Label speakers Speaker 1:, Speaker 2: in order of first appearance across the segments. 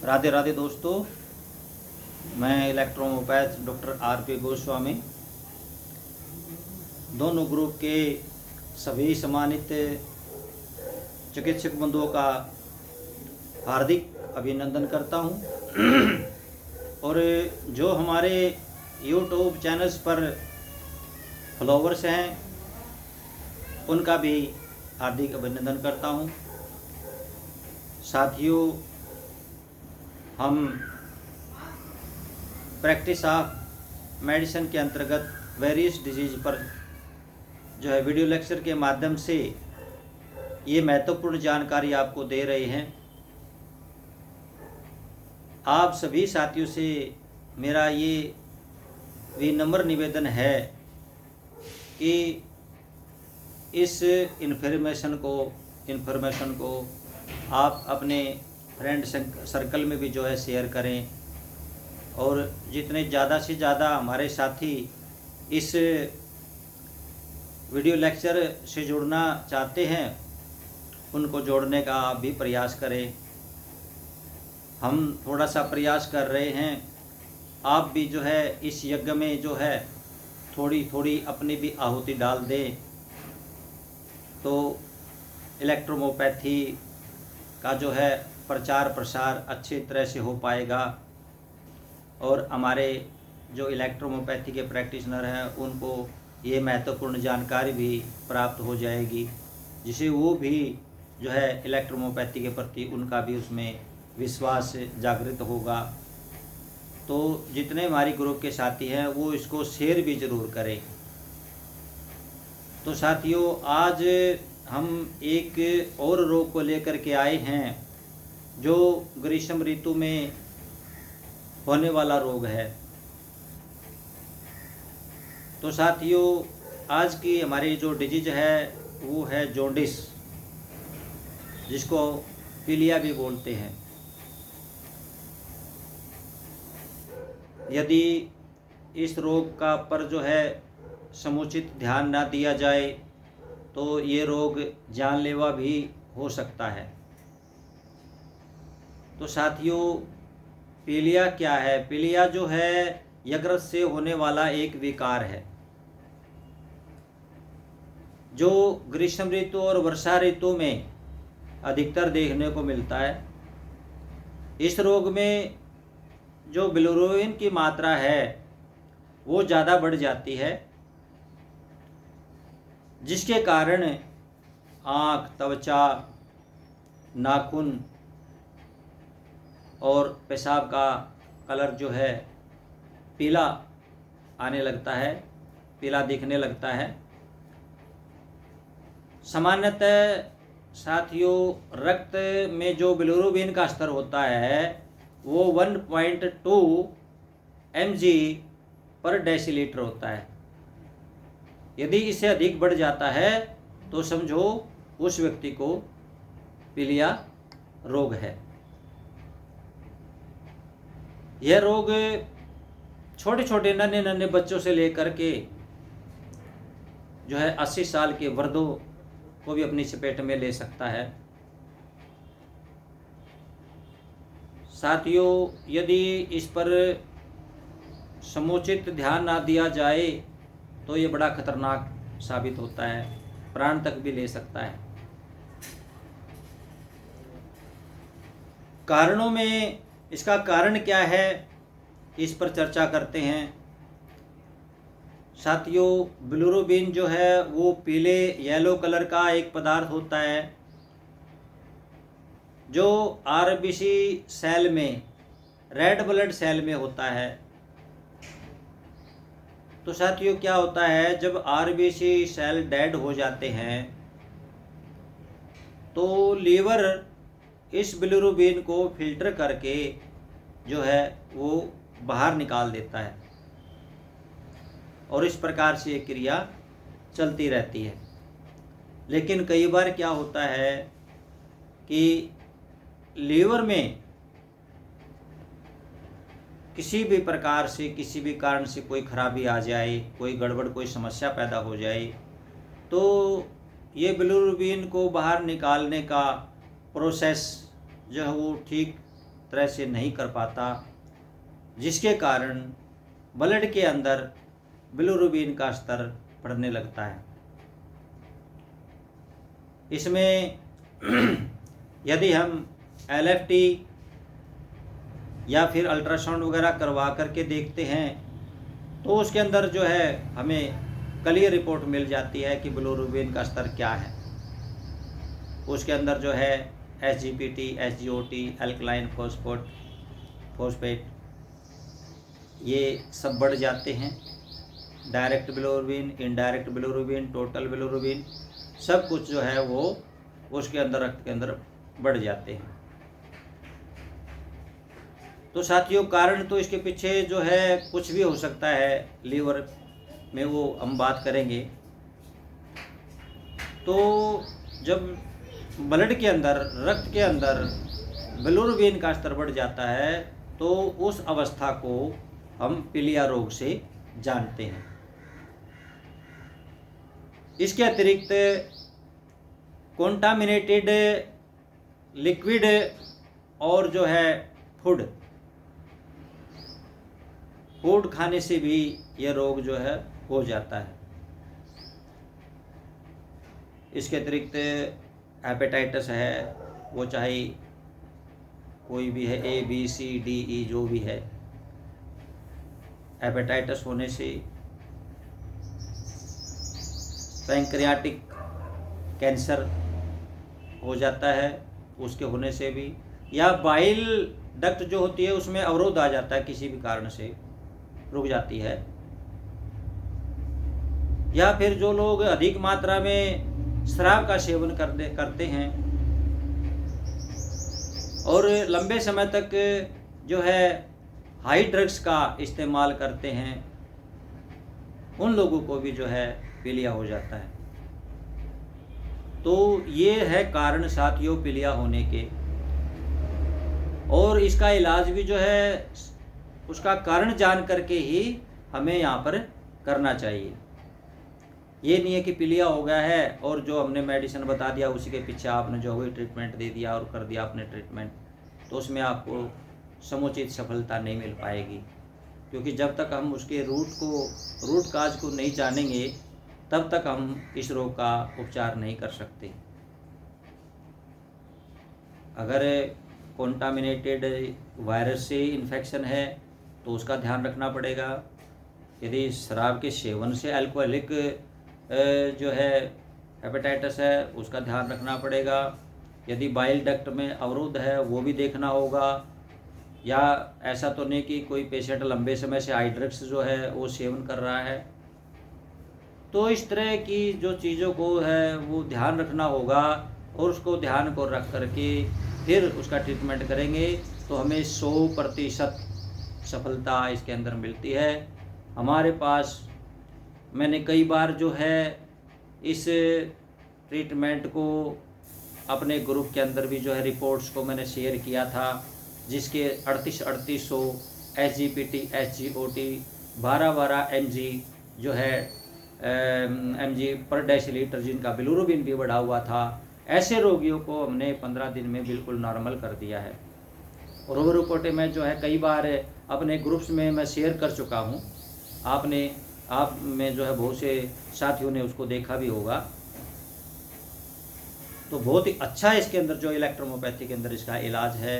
Speaker 1: राधे राधे दोस्तों, मैं इलेक्ट्रोमोपैथ doctor RP. Goswami दोनों ग्रुप के सभी सम्मानित चिकित्सक बंधुओं का हार्दिक अभिनंदन करता हूं। और जो हमारे यूट्यूब चैनल्स पर फॉलोवर्स हैं उनका भी हार्दिक अभिनंदन करता हूं। साथियों, हम प्रैक्टिस ऑफ मेडिसिन के अंतर्गत वेरियस डिजीज पर जो है वीडियो लेक्चर के माध्यम से ये महत्वपूर्ण जानकारी आपको दे रहे हैं। आप सभी साथियों से मेरा ये विनम्र निवेदन है कि इस इन्फॉर्मेशन को आप अपने फ्रेंड सर्कल में भी जो है शेयर करें, और जितने ज़्यादा से ज़्यादा हमारे साथी इस वीडियो लेक्चर से जुड़ना चाहते हैं उनको जोड़ने का आप भी प्रयास करें। हम थोड़ा सा प्रयास कर रहे हैं, आप भी जो है इस यज्ञ में जो है थोड़ी थोड़ी अपनी भी आहुति डाल दें, तो इलेक्ट्रोमोपैथी का जो है प्रचार प्रसार अच्छी तरह से हो पाएगा और हमारे जो इलेक्ट्रोमोपैथी के प्रैक्टिशनर हैं उनको ये महत्वपूर्ण जानकारी भी प्राप्त हो जाएगी, जिससे वो भी जो है इलेक्ट्रोमोपैथी के प्रति उनका भी उसमें विश्वास जागृत होगा। तो जितने हमारी ग्रुप के साथी हैं वो इसको शेयर भी ज़रूर करें। तो साथियों, आज हम एक और रोग को लेकर के आए हैं जो ग्रीष्म ऋतु में होने वाला रोग है। तो साथियों, आज की हमारी जो डिजीज है वो है जॉन्डिस, जिसको पीलिया भी बोलते हैं। यदि इस रोग का पर जो है समुचित ध्यान ना दिया जाए तो ये रोग जानलेवा भी हो सकता है। तो साथियों, पीलिया क्या है? पीलिया जो है यकृत से होने वाला एक विकार है जो ग्रीष्म ऋतु और वर्षा ऋतु में अधिकतर देखने को मिलता है। इस रोग में जो बिलिरुबिन की मात्रा है वो ज़्यादा बढ़ जाती है, जिसके कारण आँख, त्वचा, नाखून और पेशाब का कलर जो है पीला आने लगता है, पीला दिखने लगता है। सामान्यतः साथियों, रक्त में जो बिलिरुबिन का स्तर होता है वो 1.2 mg पर डेसीलीटर होता है। यदि इससे अधिक बढ़ जाता है तो समझो उस व्यक्ति को पीलिया रोग है। यह रोग छोटे छोटे नन्हे नन्हे बच्चों से लेकर के जो है 80 साल के वृद्धों को भी अपनी चपेट में ले सकता है। साथियों, यदि इस पर समुचित ध्यान ना दिया जाए तो ये बड़ा खतरनाक साबित होता है, प्राण तक भी ले सकता है। कारणों में इसका कारण क्या है, इस पर चर्चा करते हैं। साथियों, बिलिरुबिन जो है वो पीले येलो कलर का एक पदार्थ होता है जो आरबीसी सेल में, रेड ब्लड सेल में होता है। तो साथियों, क्या होता है, जब आरबीसी सेल डेड हो जाते हैं तो लीवर इस बिलिरुबिन को फिल्टर करके जो है वो बाहर निकाल देता है और इस प्रकार से ये क्रिया चलती रहती है। लेकिन कई बार क्या होता है कि लीवर में किसी भी प्रकार से, किसी भी कारण से कोई खराबी आ जाए, कोई गड़बड़, कोई समस्या पैदा हो जाए, तो ये बिलिरुबिन को बाहर निकालने का प्रोसेस जो है वो ठीक तरह से नहीं कर पाता, जिसके कारण ब्लड के अंदर बिलिरुबिन का स्तर बढ़ने लगता है। इसमें यदि हम LFT या फिर अल्ट्रासाउंड वगैरह करवा करके देखते हैं तो उसके अंदर जो है हमें क्लियर रिपोर्ट मिल जाती है कि बिलिरुबिन का स्तर क्या है। उसके अंदर जो है SGPT, SGOT, एल्कलाइन फोस्फेट ये सब बढ़ जाते हैं। Direct bilirubin, indirect bilirubin, total bilirubin सब कुछ जो है वो उसके अंदर, रक्त के अंदर बढ़ जाते हैं। तो साथियों, कारण तो इसके पीछे जो है कुछ भी हो सकता है, लीवर में वो हम बात करेंगे। तो जब ब्लड के अंदर, रक्त के अंदर बिलिरुबिन का स्तर बढ़ जाता है तो उस अवस्था को हम पीलिया रोग से जानते हैं। इसके अतिरिक्त कॉन्टामिनेटेड लिक्विड और जो है फूड खाने से भी यह रोग जो है हो जाता है। इसके अतिरिक्त हेपेटाइटिस है, वो चाहे कोई भी है, ABCDE जो भी है, हेपेटाइटिस होने से, पैंक्रियाटिक कैंसर हो जाता है उसके होने से भी, या बाइल डक्ट जो होती है उसमें अवरोध आ जाता है, किसी भी कारण से रुक जाती है, या फिर जो लोग अधिक मात्रा में शराब का सेवन करते हैं और लंबे समय तक जो है हाई ड्रग्स का इस्तेमाल करते हैं, उन लोगों को भी जो है पीलिया हो जाता है। तो ये है कारण साथियों पीलिया होने के, और इसका इलाज भी जो है उसका कारण जान करके ही हमें यहाँ पर करना चाहिए। ये नहीं है कि पीलिया हो गया है और जो हमने मेडिसिन बता दिया उसी के पीछे आपने जो हुई ट्रीटमेंट दे दिया और कर दिया आपने ट्रीटमेंट, तो उसमें आपको समुचित सफलता नहीं मिल पाएगी। क्योंकि जब तक हम उसके रूट काज को नहीं जानेंगे तब तक हम इस रोग का उपचार नहीं कर सकते। अगर कॉन्टामिनेटेड वायरस से इन्फेक्शन है तो उसका ध्यान रखना पड़ेगा। यदि शराब के सेवन से अल्कोहलिक जो है हेपेटाइटिस है उसका ध्यान रखना पड़ेगा। यदि बाइल डक्ट में अवरोध है वो भी देखना होगा। या ऐसा तो नहीं कि कोई पेशेंट लंबे समय से हाई ड्रग्स जो है वो सेवन कर रहा है। तो इस तरह की जो चीज़ों को है वो ध्यान रखना होगा, और उसको ध्यान को रख करके फिर उसका ट्रीटमेंट करेंगे तो हमें 100% सफलता इसके अंदर मिलती है। हमारे पास मैंने कई बार जो है इस ट्रीटमेंट को अपने ग्रुप के अंदर भी जो है रिपोर्ट्स को मैंने शेयर किया था, जिसके 3800 SGPT SGOT 12 mg जो है mg पर डेसीलीटर जिनका बिलिरुबिन भी बढ़ा हुआ था, ऐसे रोगियों को हमने 15 दिन में बिल्कुल नॉर्मल कर दिया है। और वो रिपोर्टें मैं जो है कई बार अपने ग्रुप्स में मैं शेयर कर चुका हूँ। आप में जो है बहुत से साथियों ने उसको देखा भी होगा। तो बहुत ही अच्छा इसके अंदर जो इलेक्ट्रोहोम्योपैथी के अंदर इसका इलाज है।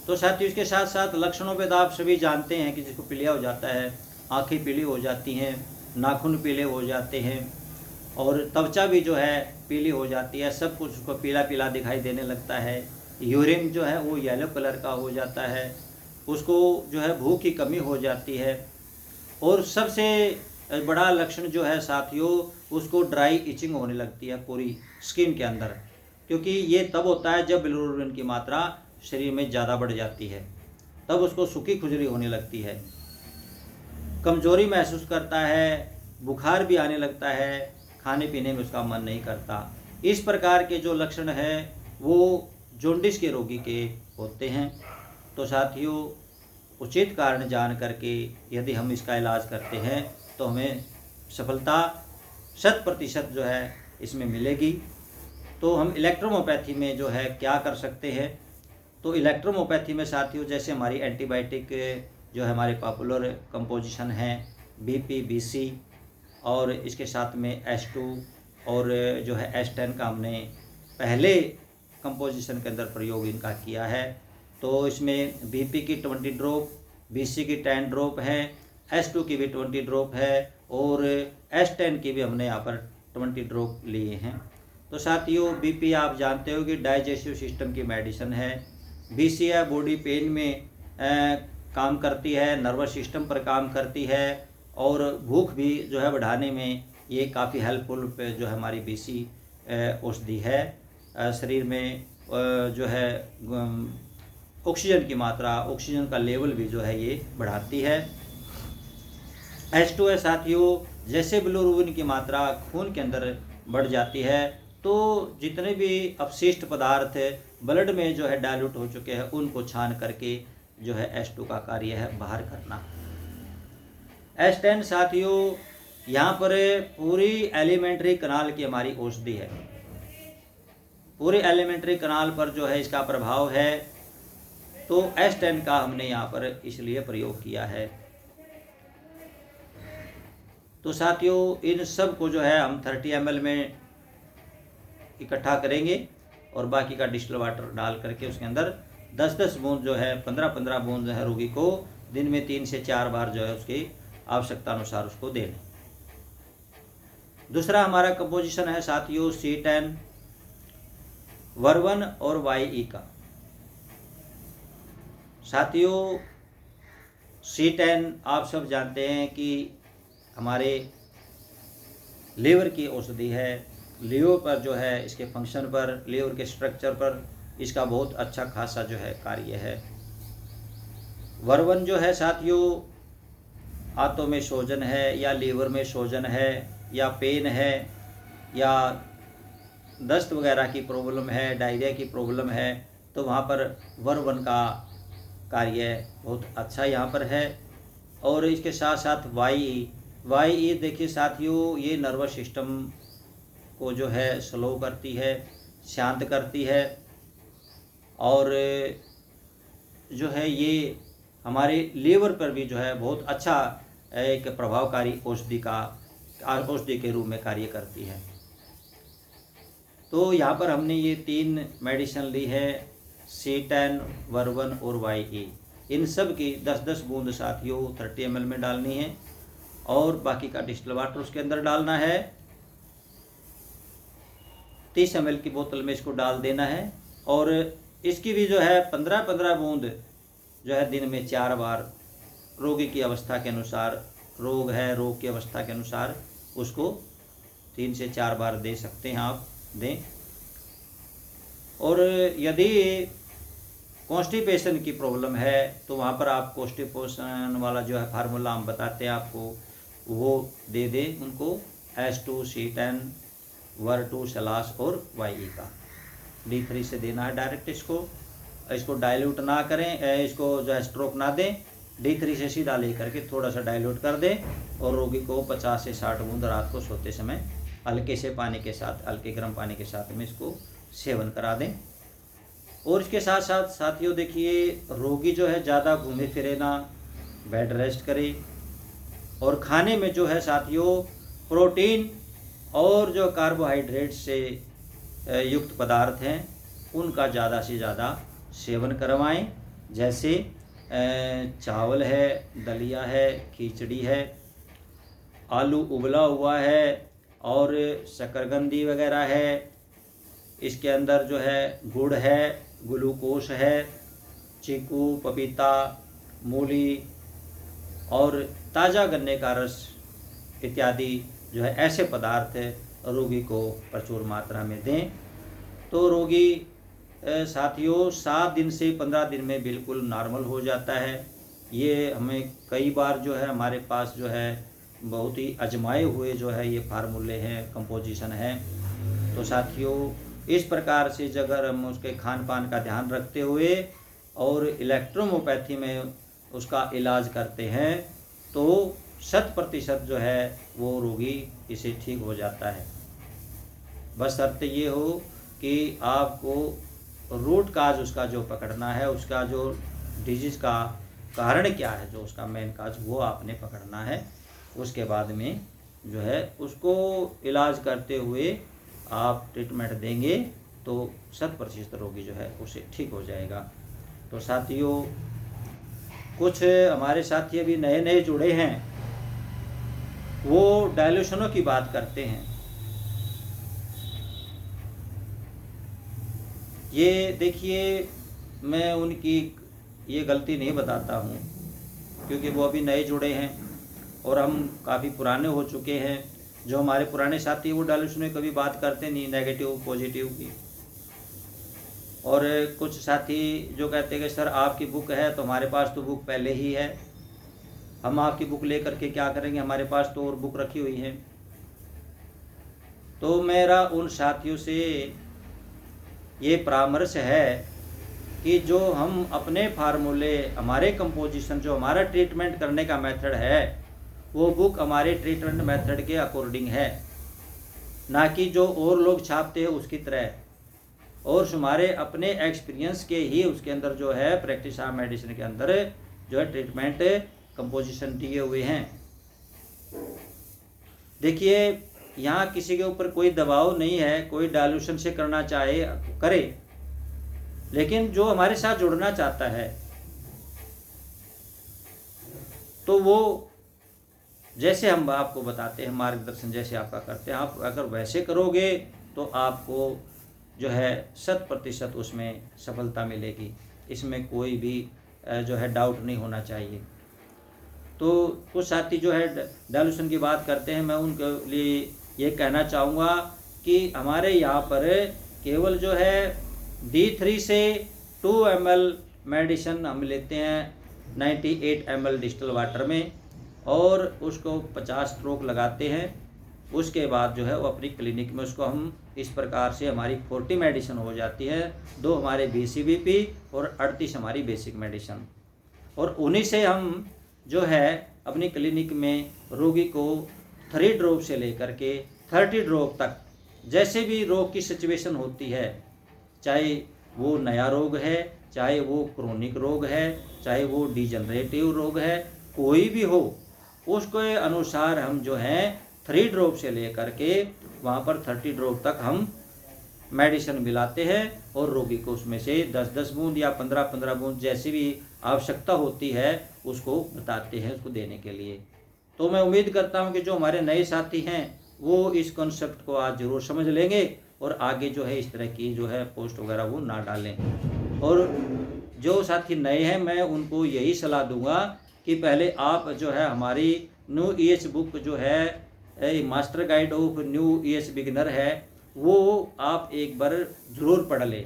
Speaker 1: तो साथियों इसके साथ साथ लक्षणों पे तो आप सभी जानते हैं कि जिसको पीलिया हो जाता है, आँखें पीली हो जाती हैं, नाखून पीले हो जाते हैं, और त्वचा भी जो है पीली हो जाती है, सब कुछ उसको पीला पीला दिखाई देने लगता है। यूरिन जो है वो येलो कलर का हो जाता है, उसको जो है भूख की कमी हो जाती है, और सबसे बड़ा लक्षण जो है साथियों उसको ड्राई इचिंग होने लगती है पूरी स्किन के अंदर। क्योंकि ये तब होता है जब बिलिरुबिन की मात्रा शरीर में ज़्यादा बढ़ जाती है, तब उसको सूखी खुजली होने लगती है, कमजोरी महसूस करता है, बुखार भी आने लगता है, खाने पीने में उसका मन नहीं करता। इस प्रकार के जो लक्षण हैं वो जॉन्डिस के रोगी के होते हैं। तो साथियों उचित कारण जान करके यदि हम इसका इलाज करते हैं तो हमें सफलता 100% जो है इसमें मिलेगी। तो हम इलेक्ट्रोहोम्योपैथी में जो है क्या कर सकते हैं, तो इलेक्ट्रोमोपैथी में साथियों जैसे हमारी एंटीबायोटिक जो है हमारे पॉपुलर कंपोजिशन हैं बीपी बीसी, और इसके साथ में H2 और जो है H10 का हमने पहले कंपोजिशन के अंदर प्रयोग इनका किया है। तो इसमें बीपी की 20 ड्रॉप, बीसी की 10 ड्रॉप है, H2 की भी 20 ड्रॉप है और H10 की भी हमने यहाँ पर 20 ड्रॉप लिए हैं। तो साथियों बीपी आप जानते हो कि डाइजेस्टिव सिस्टम की मेडिसिन है, बीसी है बॉडी पेन में काम करती है, नर्वस सिस्टम पर काम करती है और भूख भी जो है बढ़ाने में ये काफ़ी हेल्पफुल जो है हमारी बीसी औषधि है। शरीर में जो है ऑक्सीजन की मात्रा, ऑक्सीजन का लेवल भी जो है ये बढ़ाती है। H2 है साथियों, जैसे बिलिरुबिन की मात्रा खून के अंदर बढ़ जाती है तो जितने भी अपशिष्ट पदार्थ ब्लड में जो है डाइल्यूट हो चुके हैं उनको छान करके जो है H2 का कार्य है बाहर करना। H10 साथियों यहाँ पर पूरी एलिमेंट्री कनाल की हमारी औषधि है, पूरे एलिमेंट्री कनाल पर जो है इसका प्रभाव है, तो H10 का हमने यहाँ पर इसलिए प्रयोग किया है। तो साथियों इन सब को जो है हम 30 ml में इकट्ठा करेंगे और बाकी का डिस्टिल वाटर डाल करके उसके अंदर 10-10 बूंद जो है 15-15 बूंद जो है रोगी को दिन में 3 से 4 बार जो है उसकी आवश्यकता अनुसार उसको दें। दूसरा हमारा कंपोजिशन है साथियों C10 वर्वन और YE का। साथियों C10 आप सब जानते हैं कि हमारे लीवर की औषधि है, लीवर पर जो है इसके फंक्शन पर, लीवर के स्ट्रक्चर पर इसका बहुत अच्छा खासा जो है कार्य है। वर्वन जो है साथियों हाथों में सूजन है या लीवर में सूजन है या पेन है या दस्त वगैरह की प्रॉब्लम है, डायरिया की प्रॉब्लम है, तो वहाँ पर वर्वन का कार्य बहुत अच्छा यहाँ पर है। और इसके साथ साथ YE देखिए साथियों ये नर्वस सिस्टम को जो है स्लो करती है, शांत करती है और जो है ये हमारे लीवर पर भी जो है बहुत अच्छा एक प्रभावकारी औषधि के रूप में कार्य करती है। तो यहाँ पर हमने ये 3 मेडिसिन ली है C10, वर्वन और YE। इन सब की 10-10 बूंद साथियों 30 ml में डालनी है और बाकी का डिस्टिल वाटर उसके अंदर डालना है। 30 ml की बोतल में इसको डाल देना है और इसकी भी जो है 15-15 बूंद जो है दिन में 4 बार रोगी की अवस्था के अनुसार, रोग है रोग की अवस्था के अनुसार उसको 3 से 4 बार दे सकते हैं, आप दें। और यदि कॉन्स्टिपेशन की प्रॉब्लम है तो वहाँ पर आप कॉन्स्टिपेशन वाला जो है फार्मूला हम बताते हैं आपको, वो दे दें उनको H2 C10 वर2 सलास और YE का D3 से देना है डायरेक्ट। इसको डाइल्यूट ना करें, इसको जो है स्ट्रोक ना दें, D3 से सीधा लेकर के थोड़ा सा डाइल्यूट कर दें और रोगी को 50 से 60 बूंद रात को सोते समय हल्के से पानी के साथ, हल्के गर्म पानी के साथ में इसको सेवन करा दें। और इसके साथ साथ साथियों देखिए रोगी जो है ज़्यादा घूमे फिरे ना, बेड रेस्ट करे और खाने में जो है साथियों प्रोटीन और जो कार्बोहाइड्रेट से युक्त पदार्थ हैं उनका ज़्यादा से ज़्यादा सेवन करवाएं। जैसे चावल है, दलिया है, खिचड़ी है, आलू उबला हुआ है और शकरकंदी वगैरह है, इसके अंदर जो है गुड़ है, ग्लूकोज है, चीकू, पपीता, मूली और ताज़ा गन्ने का रस इत्यादि जो है ऐसे पदार्थ रोगी को प्रचुर मात्रा में दें। तो रोगी साथियों 7 दिन से 15 दिन में बिल्कुल नॉर्मल हो जाता है। ये हमें कई बार जो है हमारे पास जो है बहुत ही आजमाए हुए जो है ये फार्मूले हैं, कंपोजिशन है। तो साथियों इस प्रकार से अगर हम उसके खान पान का ध्यान रखते हुए और इलेक्ट्रोमोपैथी में उसका इलाज करते हैं तो 100% जो है वो रोगी इसे ठीक हो जाता है। बस शर्त ये हो कि आपको रूट काज उसका जो पकड़ना है, उसका जो डिजीज़ का कारण क्या है, जो उसका मेन काज, वो आपने पकड़ना है। उसके बाद में जो है उसको इलाज करते हुए आप ट्रीटमेंट देंगे तो 100% रोगी जो है उसे ठीक हो जाएगा। तो साथियों, कुछ हमारे साथी अभी नए नए जुड़े हैं, वो डायल्यूशनों की बात करते हैं। ये देखिए, मैं उनकी ये गलती नहीं बताता हूँ, क्योंकि वो अभी नए जुड़े हैं और हम काफ़ी पुराने हो चुके हैं। जो हमारे पुराने साथी वो डायल्यूशन में कभी बात करते नहीं, नेगेटिव पॉजिटिव की। और कुछ साथी जो कहते हैं कि सर आपकी बुक है, तो हमारे पास तो बुक पहले ही है, हम आपकी बुक लेकर के क्या करेंगे, हमारे पास तो और बुक रखी हुई है। तो मेरा उन साथियों से ये परामर्श है कि जो हम अपने फार्मूले, हमारे कंपोजिशन, जो हमारा ट्रीटमेंट करने का मेथड है, वो बुक हमारे ट्रीटमेंट मेथड के अकॉर्डिंग है, ना कि जो और लोग छापते हैं उसकी तरह। और हमारे अपने एक्सपीरियंस के ही उसके अंदर जो है प्रैक्टिस ऑफ मेडिसिन के अंदर जो है ट्रीटमेंट कंपोजिशन दिए हुए हैं। देखिए, यहाँ किसी के ऊपर कोई दबाव नहीं है, कोई डायल्यूशन से करना चाहे करे, लेकिन जो हमारे साथ जुड़ना चाहता है तो वो जैसे हम आपको बताते हैं, मार्गदर्शन जैसे आपका करते हैं, आप अगर वैसे करोगे तो आपको जो है 100% उसमें सफलता मिलेगी। इसमें कोई भी जो है डाउट नहीं होना चाहिए। तो कुछ साथी जो है डायल्यूशन की बात करते हैं, मैं उनके लिए ये कहना चाहूँगा कि हमारे यहाँ पर केवल जो है D3 से 2 ml मेडिसिन हम लेते हैं 98 ml डिस्टिल वाटर में, और उसको 50 स्ट्रोक लगाते हैं। उसके बाद जो है वो अपनी क्लिनिक में उसको हम इस प्रकार से हमारी 40 मेडिसिन हो जाती है, 2 हमारे BCBP और 38 हमारी बेसिक मेडिसिन। और उन्हीं से हम जो है अपनी क्लिनिक में रोगी को 3 ड्रॉप से लेकर के 30 ड्रॉप तक, जैसे भी रोग की सिचुएशन होती है, चाहे वो नया रोग है, चाहे वो क्रोनिक रोग है, चाहे वो डिजनरेटिव रोग है, कोई भी हो, उसके अनुसार हम जो है 3 ड्रॉप से लेकर के वहाँ पर 30 ड्रॉप तक हम मेडिसिन मिलाते हैं, और रोगी को उसमें से 10-10 बूंद या 15-15 बूंद जैसी भी आवश्यकता होती है उसको बताते हैं, उसको देने के लिए। तो मैं उम्मीद करता हूँ कि जो हमारे नए साथी हैं वो इस कॉन्सेप्ट को आज ज़रूर समझ लेंगे और आगे जो है इस तरह की जो है पोस्ट वगैरह वो ना डालें। और जो साथी नए हैं, मैं उनको यही सलाह दूंगा कि पहले आप जो है हमारी न्यू EH बुक जो है master guide of new EH beginner है, वो आप एक बार ज़रूर पढ़ लें,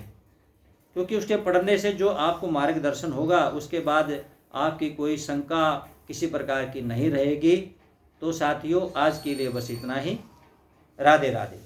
Speaker 1: क्योंकि उसके पढ़ने से जो आपको मार्गदर्शन होगा उसके बाद आपकी कोई शंका किसी प्रकार की नहीं रहेगी। तो साथियों, आज के लिए बस इतना ही। राधे राधे।